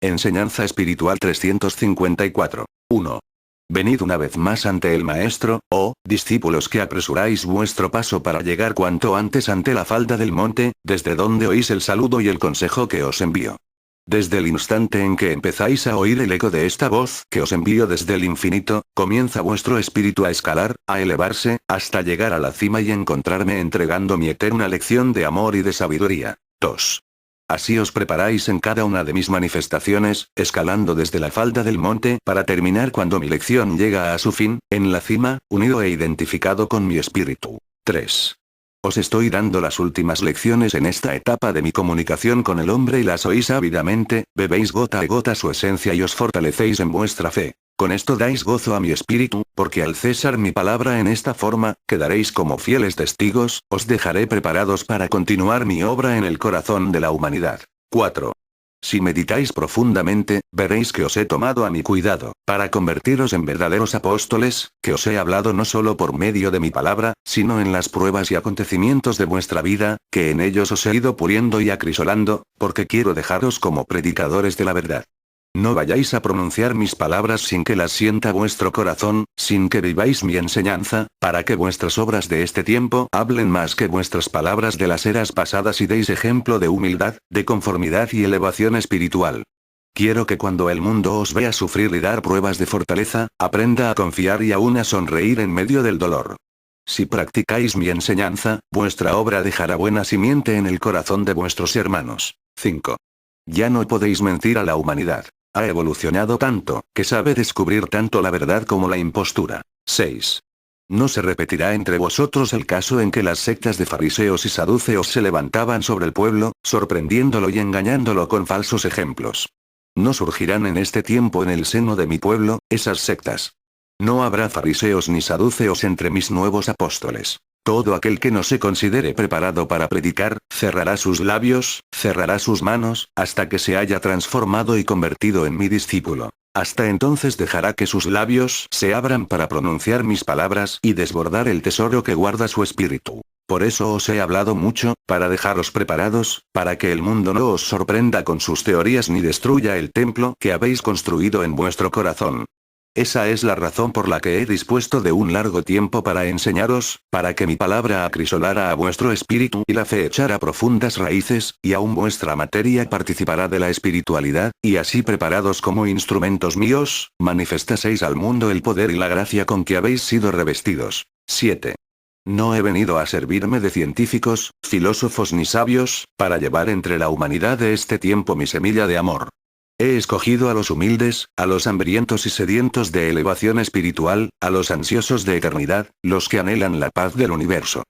Enseñanza espiritual 354. 1. Venid una vez más ante el Maestro, oh, discípulos que apresuráis vuestro paso para llegar cuanto antes ante la falda del monte, desde donde oís el saludo y el consejo que os envío. Desde el instante en que empezáis a oír el eco de esta voz que os envío desde el infinito, comienza vuestro espíritu a escalar, a elevarse, hasta llegar a la cima y encontrarme entregando mi eterna lección de amor y de sabiduría. 2. Así os preparáis en cada una de mis manifestaciones, escalando desde la falda del monte para terminar cuando mi lección llega a su fin, en la cima, unido e identificado con mi espíritu. 3. Os estoy dando las últimas lecciones en esta etapa de mi comunicación con el hombre y las oís ávidamente, bebéis gota a gota su esencia y os fortalecéis en vuestra fe. Con esto dais gozo a mi espíritu, porque al cesar mi palabra en esta forma, quedaréis como fieles testigos, os dejaré preparados para continuar mi obra en el corazón de la humanidad. 4. Si meditáis profundamente, veréis que os he tomado a mi cuidado, para convertiros en verdaderos apóstoles, que os he hablado no solo por medio de mi palabra, sino en las pruebas y acontecimientos de vuestra vida, que en ellos os he ido puliendo y acrisolando, porque quiero dejaros como predicadores de la verdad. No vayáis a pronunciar mis palabras sin que las sienta vuestro corazón, sin que viváis mi enseñanza, para que vuestras obras de este tiempo hablen más que vuestras palabras de las eras pasadas y deis ejemplo de humildad, de conformidad y elevación espiritual. Quiero que cuando el mundo os vea sufrir y dar pruebas de fortaleza, aprenda a confiar y aún a sonreír en medio del dolor. Si practicáis mi enseñanza, vuestra obra dejará buena simiente en el corazón de vuestros hermanos. 5. Ya no podéis mentir a la humanidad. Ha evolucionado tanto, que sabe descubrir tanto la verdad como la impostura. 6. No se repetirá entre vosotros el caso en que las sectas de fariseos y saduceos se levantaban sobre el pueblo, sorprendiéndolo y engañándolo con falsos ejemplos. No surgirán en este tiempo en el seno de mi pueblo, esas sectas. No habrá fariseos ni saduceos entre mis nuevos apóstoles. Todo aquel que no se considere preparado para predicar, cerrará sus labios, cerrará sus manos, hasta que se haya transformado y convertido en mi discípulo. Hasta entonces dejará que sus labios se abran para pronunciar mis palabras y desbordar el tesoro que guarda su espíritu. Por eso os he hablado mucho, para dejaros preparados, para que el mundo no os sorprenda con sus teorías ni destruya el templo que habéis construido en vuestro corazón. Esa es la razón por la que he dispuesto de un largo tiempo para enseñaros, para que mi palabra acrisolara a vuestro espíritu y la fe echara profundas raíces, y aún vuestra materia participará de la espiritualidad, y así preparados como instrumentos míos, manifestaseis al mundo el poder y la gracia con que habéis sido revestidos. 7. No he venido a servirme de científicos, filósofos ni sabios, para llevar entre la humanidad de este tiempo mi semilla de amor. He escogido a los humildes, a los hambrientos y sedientos de elevación espiritual, a los ansiosos de eternidad, los que anhelan la paz del universo.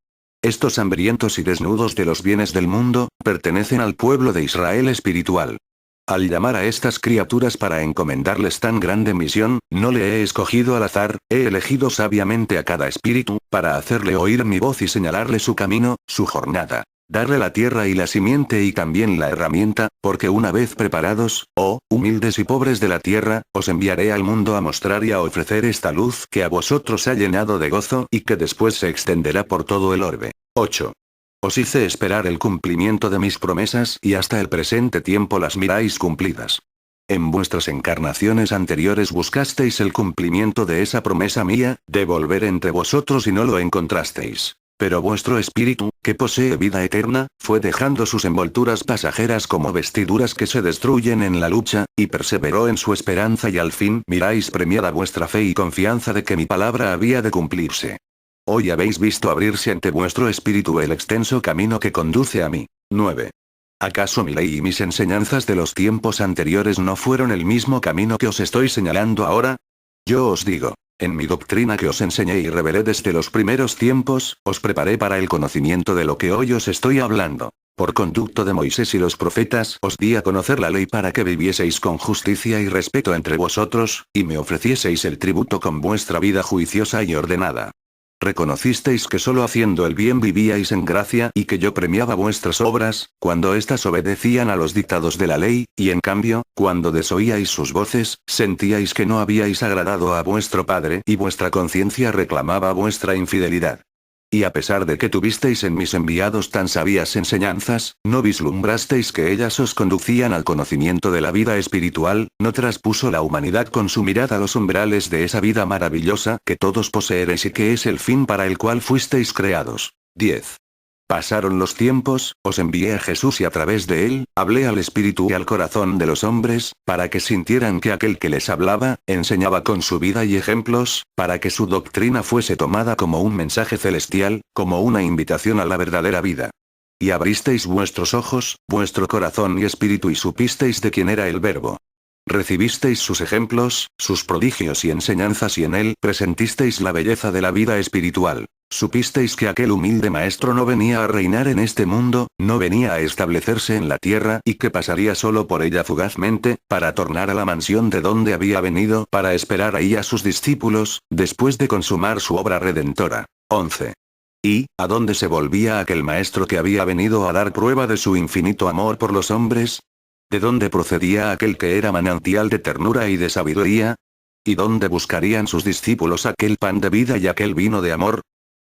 Estos hambrientos y desnudos de los bienes del mundo, pertenecen al pueblo de Israel espiritual. Al llamar a estas criaturas para encomendarles tan grande misión, no le he escogido al azar, he elegido sabiamente a cada espíritu, para hacerle oír mi voz y señalarle su camino, su jornada. Darle la tierra y la simiente y también la herramienta, porque una vez preparados, oh, humildes y pobres de la tierra, os enviaré al mundo a mostrar y a ofrecer esta luz que a vosotros ha llenado de gozo y que después se extenderá por todo el orbe. 8. Os hice esperar el cumplimiento de mis promesas y hasta el presente tiempo las miráis cumplidas. En vuestras encarnaciones anteriores buscasteis el cumplimiento de esa promesa mía, de volver entre vosotros y no lo encontrasteis. Pero vuestro espíritu, que posee vida eterna, fue dejando sus envolturas pasajeras como vestiduras que se destruyen en la lucha, y perseveró en su esperanza y al fin miráis premiada vuestra fe y confianza de que mi palabra había de cumplirse. Hoy habéis visto abrirse ante vuestro espíritu el extenso camino que conduce a mí. 9. ¿Acaso mi ley y mis enseñanzas de los tiempos anteriores no fueron el mismo camino que os estoy señalando ahora? Yo os digo. En mi doctrina que os enseñé y revelé desde los primeros tiempos, os preparé para el conocimiento de lo que hoy os estoy hablando. Por conducto de Moisés y los profetas, os di a conocer la ley para que vivieseis con justicia y respeto entre vosotros, y me ofrecieseis el tributo con vuestra vida juiciosa y ordenada. Reconocisteis que solo haciendo el bien vivíais en gracia y que yo premiaba vuestras obras, cuando éstas obedecían a los dictados de la ley, y en cambio, cuando desoíais sus voces, sentíais que no habíais agradado a vuestro Padre y vuestra conciencia reclamaba vuestra infidelidad. Y a pesar de que tuvisteis en mis enviados tan sabias enseñanzas, no vislumbrasteis que ellas os conducían al conocimiento de la vida espiritual, no traspuso la humanidad con su mirada los umbrales de esa vida maravillosa que todos poseeréis y que es el fin para el cual fuisteis creados. 10. Pasaron los tiempos, os envié a Jesús y a través de él, hablé al espíritu y al corazón de los hombres, para que sintieran que aquel que les hablaba, enseñaba con su vida y ejemplos, para que su doctrina fuese tomada como un mensaje celestial, como una invitación a la verdadera vida. Y abristeis vuestros ojos, vuestro corazón y espíritu y supisteis de quién era el Verbo. Recibisteis sus ejemplos, sus prodigios y enseñanzas y en él presentisteis la belleza de la vida espiritual. Supisteis que aquel humilde maestro no venía a reinar en este mundo, no venía a establecerse en la tierra y que pasaría solo por ella fugazmente, para tornar a la mansión de donde había venido para esperar ahí a sus discípulos, después de consumar su obra redentora. 11. ¿Y a dónde se volvía aquel maestro que había venido a dar prueba de su infinito amor por los hombres? ¿De dónde procedía aquel que era manantial de ternura y de sabiduría? ¿Y dónde buscarían sus discípulos aquel pan de vida y aquel vino de amor?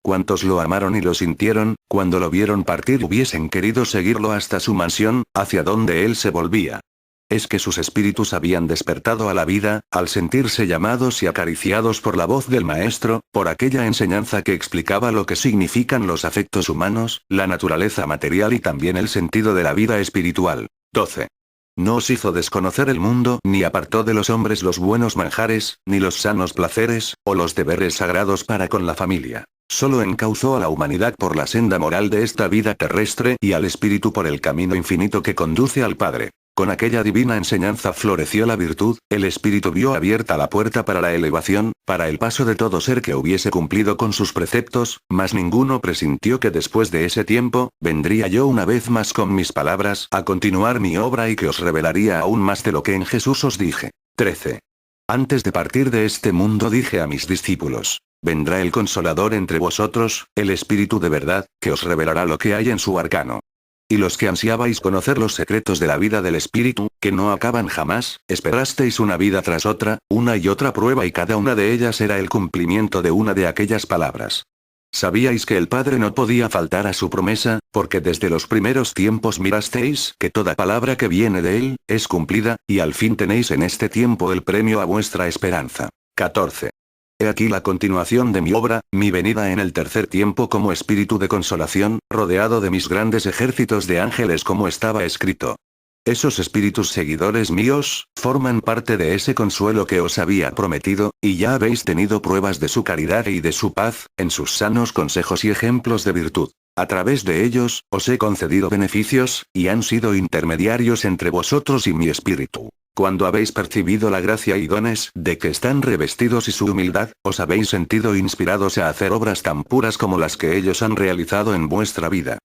Cuantos lo amaron y lo sintieron, cuando lo vieron partir hubiesen querido seguirlo hasta su mansión, hacia donde él se volvía. Es que sus espíritus habían despertado a la vida, al sentirse llamados y acariciados por la voz del Maestro, por aquella enseñanza que explicaba lo que significan los afectos humanos, la naturaleza material y también el sentido de la vida espiritual. 12. No os hizo desconocer el mundo, ni apartó de los hombres los buenos manjares, ni los sanos placeres, o los deberes sagrados para con la familia. Solo encauzó a la humanidad por la senda moral de esta vida terrestre y al espíritu por el camino infinito que conduce al Padre. Con aquella divina enseñanza floreció la virtud, el espíritu vio abierta la puerta para la elevación, para el paso de todo ser que hubiese cumplido con sus preceptos, mas ninguno presintió que después de ese tiempo, vendría yo una vez más con mis palabras a continuar mi obra y que os revelaría aún más de lo que en Jesús os dije. 13. Antes de partir de este mundo dije a mis discípulos, vendrá el Consolador entre vosotros, el Espíritu de verdad, que os revelará lo que hay en su arcano. Y los que ansiabais conocer los secretos de la vida del Espíritu, que no acaban jamás, esperasteis una vida tras otra, una y otra prueba y cada una de ellas era el cumplimiento de una de aquellas palabras. Sabíais que el Padre no podía faltar a su promesa, porque desde los primeros tiempos mirasteis que toda palabra que viene de él, es cumplida, y al fin tenéis en este tiempo el premio a vuestra esperanza. 14. He aquí la continuación de mi obra, mi venida en el tercer tiempo como espíritu de consolación, rodeado de mis grandes ejércitos de ángeles como estaba escrito. Esos espíritus seguidores míos, forman parte de ese consuelo que os había prometido, y ya habéis tenido pruebas de su caridad y de su paz, en sus sanos consejos y ejemplos de virtud. A través de ellos, os he concedido beneficios, y han sido intermediarios entre vosotros y mi espíritu. Cuando habéis percibido la gracia y dones de que están revestidos y su humildad, os habéis sentido inspirados a hacer obras tan puras como las que ellos han realizado en vuestra vida.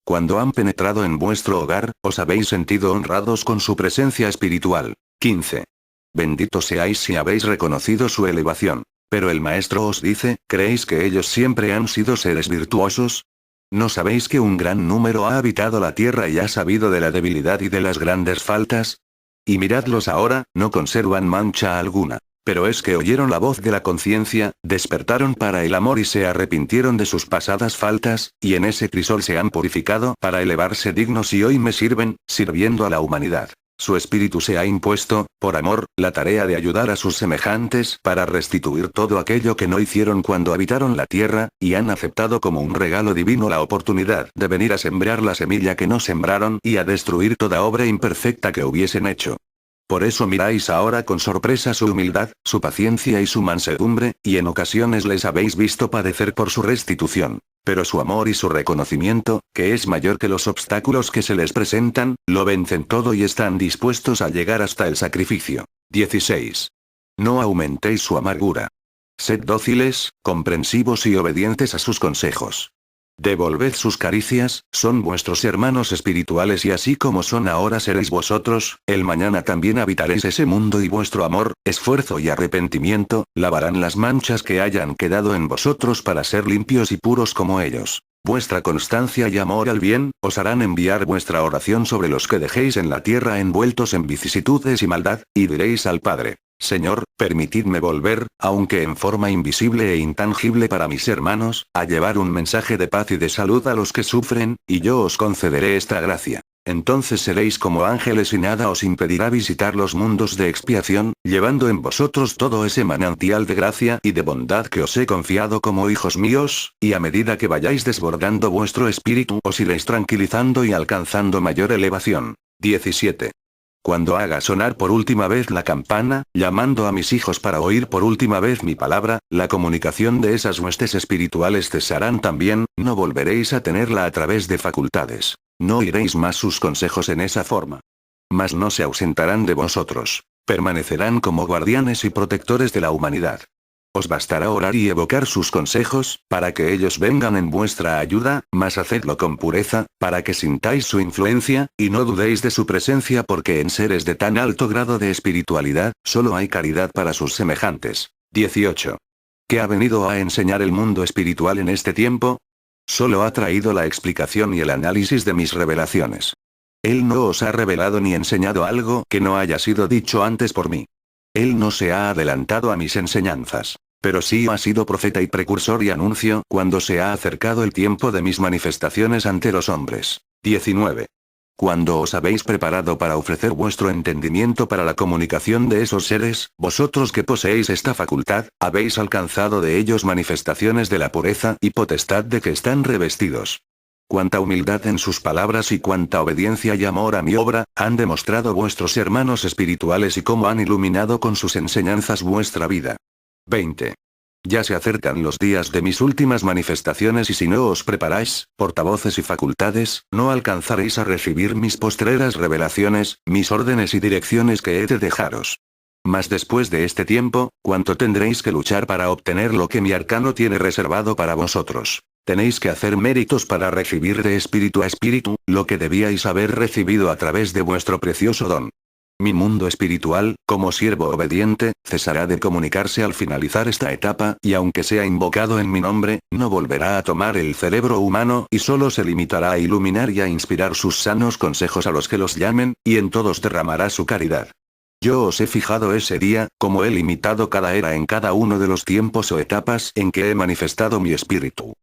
Cuando han penetrado en vuestro hogar, os habéis sentido honrados con su presencia espiritual. 15. Benditos seáis si habéis reconocido su elevación. Pero el Maestro os dice, ¿creéis que ellos siempre han sido seres virtuosos? ¿No sabéis que un gran número ha habitado la tierra y ha sabido de la debilidad y de las grandes faltas? Y miradlos ahora, no conservan mancha alguna. Pero es que oyeron la voz de la conciencia, despertaron para el amor y se arrepintieron de sus pasadas faltas, y en ese crisol se han purificado para elevarse dignos y hoy me sirven, sirviendo a la humanidad. Su espíritu se ha impuesto, por amor, la tarea de ayudar a sus semejantes para restituir todo aquello que no hicieron cuando habitaron la tierra, y han aceptado como un regalo divino la oportunidad de venir a sembrar la semilla que no sembraron y a destruir toda obra imperfecta que hubiesen hecho. Por eso miráis ahora con sorpresa su humildad, su paciencia y su mansedumbre, y en ocasiones les habéis visto padecer por su restitución. Pero su amor y su reconocimiento, que es mayor que los obstáculos que se les presentan, lo vencen todo y están dispuestos a llegar hasta el sacrificio. 16. No aumentéis su amargura. Sed dóciles, comprensivos y obedientes a sus consejos. Devolved sus caricias, son vuestros hermanos espirituales y así como son ahora seréis vosotros, el mañana también habitaréis ese mundo y vuestro amor, esfuerzo y arrepentimiento, lavarán las manchas que hayan quedado en vosotros para ser limpios y puros como ellos. Vuestra constancia y amor al bien, os harán enviar vuestra oración sobre los que dejéis en la tierra envueltos en vicisitudes y maldad, y diréis al Padre. Señor, permitidme volver, aunque en forma invisible e intangible para mis hermanos, a llevar un mensaje de paz y de salud a los que sufren, y yo os concederé esta gracia. Entonces seréis como ángeles y nada os impedirá visitar los mundos de expiación, llevando en vosotros todo ese manantial de gracia y de bondad que os he confiado como hijos míos, y a medida que vayáis desbordando vuestro espíritu os iréis tranquilizando y alcanzando mayor elevación. 17. Cuando haga sonar por última vez la campana, llamando a mis hijos para oír por última vez mi palabra, la comunicación de esas huestes espirituales cesarán también, no volveréis a tenerla a través de facultades. No oiréis más sus consejos en esa forma. Mas no se ausentarán de vosotros. Permanecerán como guardianes y protectores de la humanidad. Os bastará orar y evocar sus consejos, para que ellos vengan en vuestra ayuda, mas hacedlo con pureza, para que sintáis su influencia, y no dudéis de su presencia porque en seres de tan alto grado de espiritualidad, solo hay caridad para sus semejantes. 18. ¿Qué ha venido a enseñar el mundo espiritual en este tiempo? Solo ha traído la explicación y el análisis de mis revelaciones. Él no os ha revelado ni enseñado algo que no haya sido dicho antes por mí. Él no se ha adelantado a mis enseñanzas. Pero sí ha sido profeta y precursor y anuncio cuando se ha acercado el tiempo de mis manifestaciones ante los hombres. 19. Cuando os habéis preparado para ofrecer vuestro entendimiento para la comunicación de esos seres, vosotros que poseéis esta facultad, habéis alcanzado de ellos manifestaciones de la pureza y potestad de que están revestidos. Cuánta humildad en sus palabras y cuánta obediencia y amor a mi obra, han demostrado vuestros hermanos espirituales y cómo han iluminado con sus enseñanzas vuestra vida. 20. Ya se acercan los días de mis últimas manifestaciones y si no os preparáis, portavoces y facultades, no alcanzaréis a recibir mis postreras revelaciones, mis órdenes y direcciones que he de dejaros. Mas después de este tiempo, ¿cuánto tendréis que luchar para obtener lo que mi arcano tiene reservado para vosotros? Tenéis que hacer méritos para recibir de espíritu a espíritu, lo que debíais haber recibido a través de vuestro precioso don. Mi mundo espiritual, como siervo obediente, cesará de comunicarse al finalizar esta etapa, y aunque sea invocado en mi nombre, no volverá a tomar el cerebro humano y solo se limitará a iluminar y a inspirar sus sanos consejos a los que los llamen, y en todos derramará su caridad. Yo os he fijado ese día, como he limitado cada era en cada uno de los tiempos o etapas en que he manifestado mi espíritu.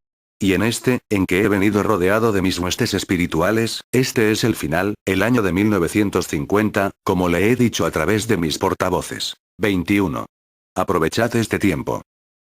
Y en este, en que he venido rodeado de mis huestes espirituales, este es el final, el año de 1950, como le he dicho a través de mis portavoces. 21. Aprovechad este tiempo.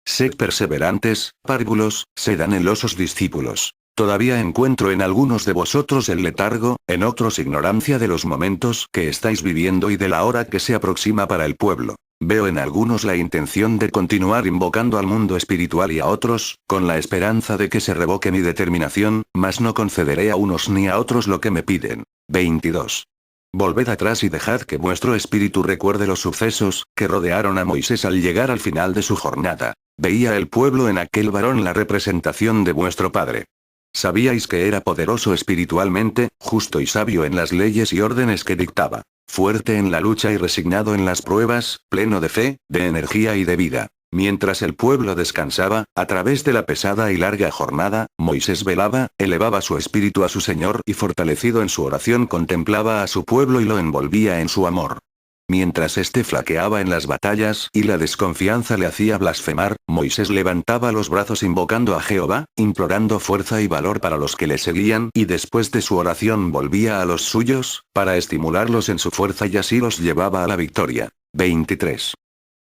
Sed perseverantes, párvulos, sed anhelosos discípulos. Todavía encuentro en algunos de vosotros el letargo, en otros ignorancia de los momentos que estáis viviendo y de la hora que se aproxima para el pueblo. Veo en algunos la intención de continuar invocando al mundo espiritual y a otros, con la esperanza de que se revoque mi determinación, mas no concederé a unos ni a otros lo que me piden. 22. Volved atrás y dejad que vuestro espíritu recuerde los sucesos que rodearon a Moisés al llegar al final de su jornada. Veía el pueblo en aquel varón la representación de vuestro Padre. Sabíais que era poderoso espiritualmente, justo y sabio en las leyes y órdenes que dictaba. Fuerte en la lucha y resignado en las pruebas, pleno de fe, de energía y de vida. Mientras el pueblo descansaba, a través de la pesada y larga jornada, Moisés velaba, elevaba su espíritu a su Señor y fortalecido en su oración contemplaba a su pueblo y lo envolvía en su amor. Mientras éste flaqueaba en las batallas y la desconfianza le hacía blasfemar, Moisés levantaba los brazos invocando a Jehová, implorando fuerza y valor para los que le seguían y después de su oración volvía a los suyos, para estimularlos en su fuerza y así los llevaba a la victoria. 23.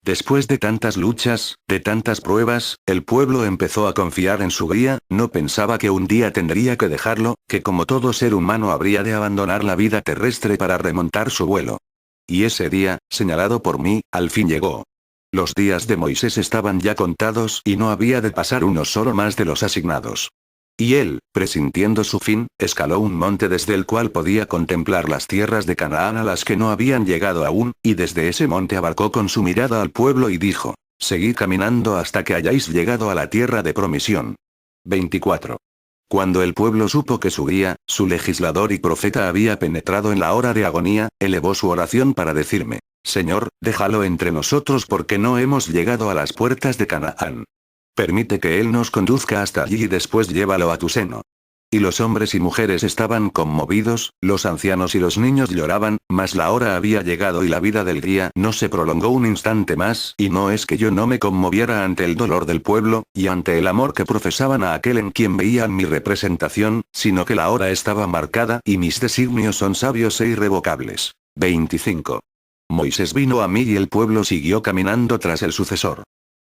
Después de tantas luchas, de tantas pruebas, el pueblo empezó a confiar en su guía, no pensaba que un día tendría que dejarlo, que como todo ser humano habría de abandonar la vida terrestre para remontar su vuelo. Y ese día, señalado por mí, al fin llegó. Los días de Moisés estaban ya contados y no había de pasar uno solo más de los asignados. Y él, presintiendo su fin, escaló un monte desde el cual podía contemplar las tierras de Canaán a las que no habían llegado aún, y desde ese monte abarcó con su mirada al pueblo y dijo: Seguid caminando hasta que hayáis llegado a la tierra de promisión. 24. Cuando el pueblo supo que su guía, su legislador y profeta había penetrado en la hora de agonía, elevó su oración para decirme: Señor, déjalo entre nosotros porque no hemos llegado a las puertas de Canaán. Permite que él nos conduzca hasta allí y después llévalo a tu seno. Y los hombres y mujeres estaban conmovidos, los ancianos y los niños lloraban, mas la hora había llegado y la vida del guía no se prolongó un instante más, y no es que yo no me conmoviera ante el dolor del pueblo, y ante el amor que profesaban a aquel en quien veían mi representación, sino que la hora estaba marcada y mis designios son sabios e irrevocables. 25. Moisés vino a mí y el pueblo siguió caminando tras el sucesor.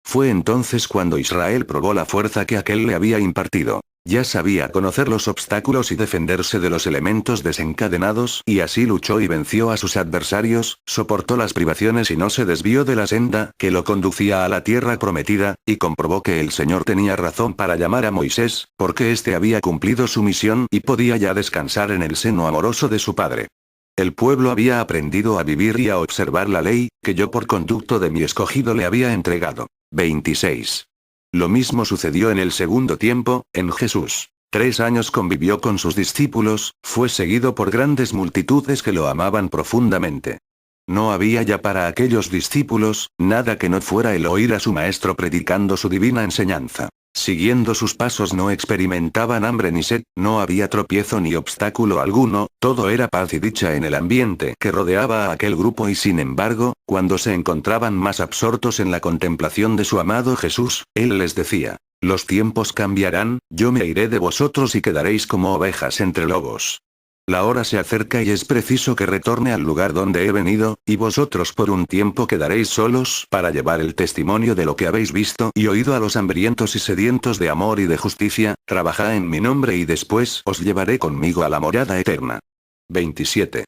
Fue entonces cuando Israel probó la fuerza que aquel le había impartido. Ya sabía conocer los obstáculos y defenderse de los elementos desencadenados, y así luchó y venció a sus adversarios, soportó las privaciones y no se desvió de la senda que lo conducía a la tierra prometida, y comprobó que el Señor tenía razón para llamar a Moisés, porque éste había cumplido su misión y podía ya descansar en el seno amoroso de su padre. El pueblo había aprendido a vivir y a observar la ley, que yo por conducto de mi escogido le había entregado. 26. Lo mismo sucedió en el segundo tiempo, en Jesús. 3 años convivió con sus discípulos, fue seguido por grandes multitudes que lo amaban profundamente. No había ya para aquellos discípulos, nada que no fuera el oír a su maestro predicando su divina enseñanza. Siguiendo sus pasos no experimentaban hambre ni sed, no había tropiezo ni obstáculo alguno, todo era paz y dicha en el ambiente que rodeaba a aquel grupo y sin embargo, cuando se encontraban más absortos en la contemplación de su amado Jesús, él les decía: los tiempos cambiarán, yo me iré de vosotros y quedaréis como ovejas entre lobos. La hora se acerca y es preciso que retorne al lugar donde he venido, y vosotros por un tiempo quedaréis solos para llevar el testimonio de lo que habéis visto y oído a los hambrientos y sedientos de amor y de justicia, trabajad en mi nombre y después os llevaré conmigo a la morada eterna. 27.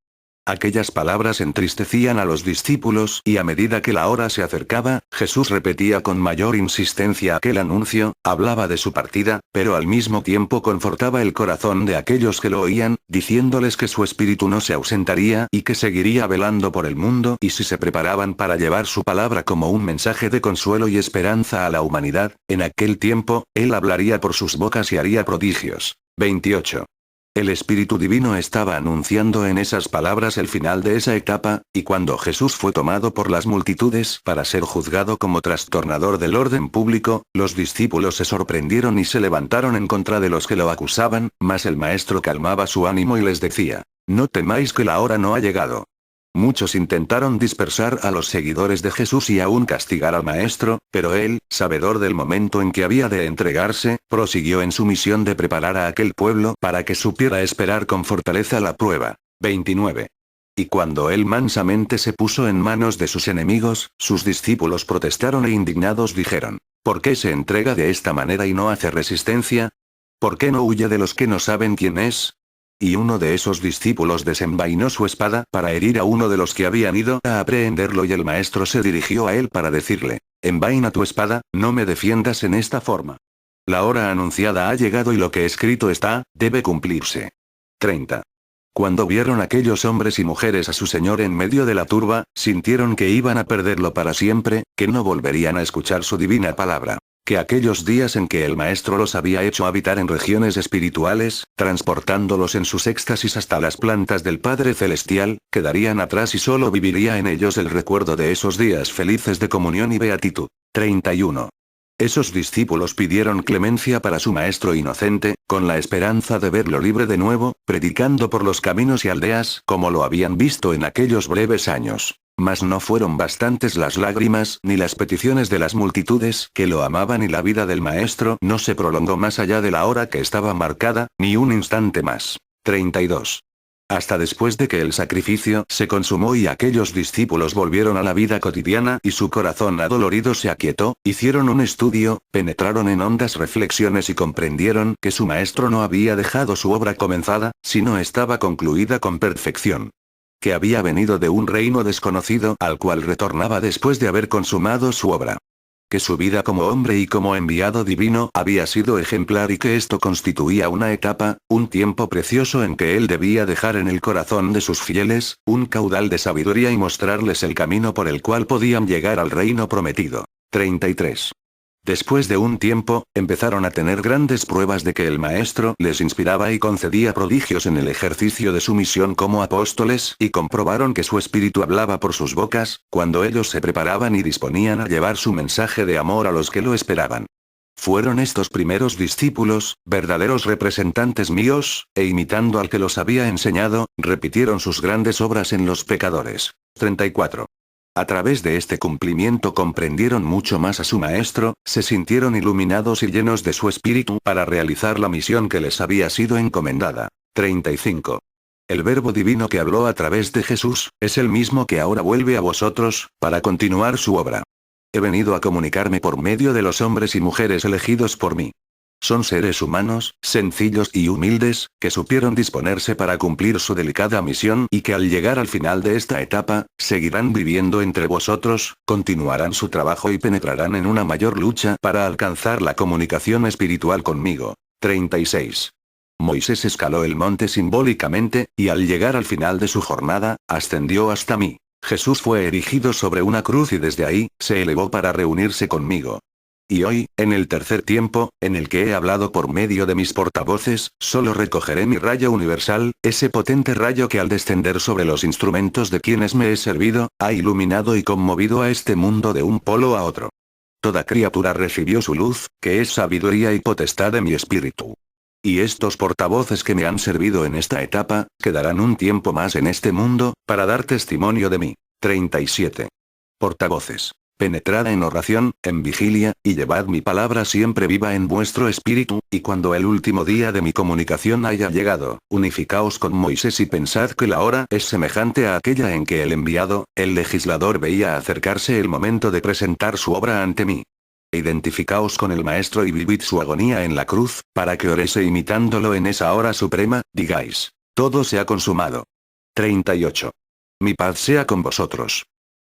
Aquellas palabras entristecían a los discípulos y a medida que la hora se acercaba, Jesús repetía con mayor insistencia aquel anuncio, hablaba de su partida, pero al mismo tiempo confortaba el corazón de aquellos que lo oían, diciéndoles que su espíritu no se ausentaría y que seguiría velando por el mundo y si se preparaban para llevar su palabra como un mensaje de consuelo y esperanza a la humanidad, en aquel tiempo, él hablaría por sus bocas y haría prodigios. 28. El Espíritu Divino estaba anunciando en esas palabras el final de esa etapa, y cuando Jesús fue tomado por las multitudes para ser juzgado como trastornador del orden público, los discípulos se sorprendieron y se levantaron en contra de los que lo acusaban, mas el Maestro calmaba su ánimo y les decía: no temáis que la hora no ha llegado. Muchos intentaron dispersar a los seguidores de Jesús y aún castigar al Maestro, pero él, sabedor del momento en que había de entregarse, prosiguió en su misión de preparar a aquel pueblo para que supiera esperar con fortaleza la prueba. 29. Y cuando él mansamente se puso en manos de sus enemigos, sus discípulos protestaron e indignados dijeron: ¿por qué se entrega de esta manera y no hace resistencia? ¿Por qué no huye de los que no saben quién es? Y uno de esos discípulos desenvainó su espada para herir a uno de los que habían ido a aprehenderlo y el maestro se dirigió a él para decirle: envaina tu espada, no me defiendas en esta forma. La hora anunciada ha llegado y lo que escrito está, debe cumplirse. 30. Cuando vieron aquellos hombres y mujeres a su Señor en medio de la turba, sintieron que iban a perderlo para siempre, que no volverían a escuchar su divina palabra. Que aquellos días en que el Maestro los había hecho habitar en regiones espirituales, transportándolos en sus éxtasis hasta las plantas del Padre Celestial, quedarían atrás y solo viviría en ellos el recuerdo de esos días felices de comunión y beatitud. 31. Esos discípulos pidieron clemencia para su Maestro inocente, con la esperanza de verlo libre de nuevo, predicando por los caminos y aldeas como lo habían visto en aquellos breves años. Mas no fueron bastantes las lágrimas ni las peticiones de las multitudes que lo amaban y la vida del Maestro no se prolongó más allá de la hora que estaba marcada, ni un instante más. 32. Hasta después de que el sacrificio se consumó y aquellos discípulos volvieron a la vida cotidiana y su corazón adolorido se aquietó, hicieron un estudio, penetraron en hondas reflexiones y comprendieron que su Maestro no había dejado su obra comenzada, sino estaba concluida con perfección. Que había venido de un reino desconocido al cual retornaba después de haber consumado su obra. Que su vida como hombre y como enviado divino había sido ejemplar y que esto constituía una etapa, un tiempo precioso en que él debía dejar en el corazón de sus fieles, un caudal de sabiduría y mostrarles el camino por el cual podían llegar al reino prometido. 33. Después de un tiempo, empezaron a tener grandes pruebas de que el Maestro les inspiraba y concedía prodigios en el ejercicio de su misión como apóstoles, y comprobaron que su espíritu hablaba por sus bocas, cuando ellos se preparaban y disponían a llevar su mensaje de amor a los que lo esperaban. Fueron estos primeros discípulos, verdaderos representantes míos, e imitando al que los había enseñado, repitieron sus grandes obras en los pecadores. 34. A través de este cumplimiento comprendieron mucho más a su Maestro, se sintieron iluminados y llenos de su espíritu para realizar la misión que les había sido encomendada. 35. El Verbo Divino que habló a través de Jesús, es el mismo que ahora vuelve a vosotros, para continuar su obra. He venido a comunicarme por medio de los hombres y mujeres elegidos por mí. Son seres humanos, sencillos y humildes, que supieron disponerse para cumplir su delicada misión y que al llegar al final de esta etapa, seguirán viviendo entre vosotros, continuarán su trabajo y penetrarán en una mayor lucha para alcanzar la comunicación espiritual conmigo. 36. Moisés escaló el monte simbólicamente, y al llegar al final de su jornada, ascendió hasta mí. Jesús fue erigido sobre una cruz y desde ahí, se elevó para reunirse conmigo. Y hoy, en el tercer tiempo, en el que he hablado por medio de mis portavoces, solo recogeré mi rayo universal, ese potente rayo que al descender sobre los instrumentos de quienes me he servido, ha iluminado y conmovido a este mundo de un polo a otro. Toda criatura recibió su luz, que es sabiduría y potestad de mi espíritu. Y estos portavoces que me han servido en esta etapa, quedarán un tiempo más en este mundo, para dar testimonio de mí. 37. Portavoces. Penetrad en oración, en vigilia, y llevad mi palabra siempre viva en vuestro espíritu, y cuando el último día de mi comunicación haya llegado, unificaos con Moisés y pensad que la hora es semejante a aquella en que el enviado, el legislador veía acercarse el momento de presentar su obra ante mí. Identificaos con el Maestro y vivid su agonía en la cruz, para que oréis e imitándolo en esa hora suprema, digáis, todo se ha consumado. 38. Mi paz sea con vosotros.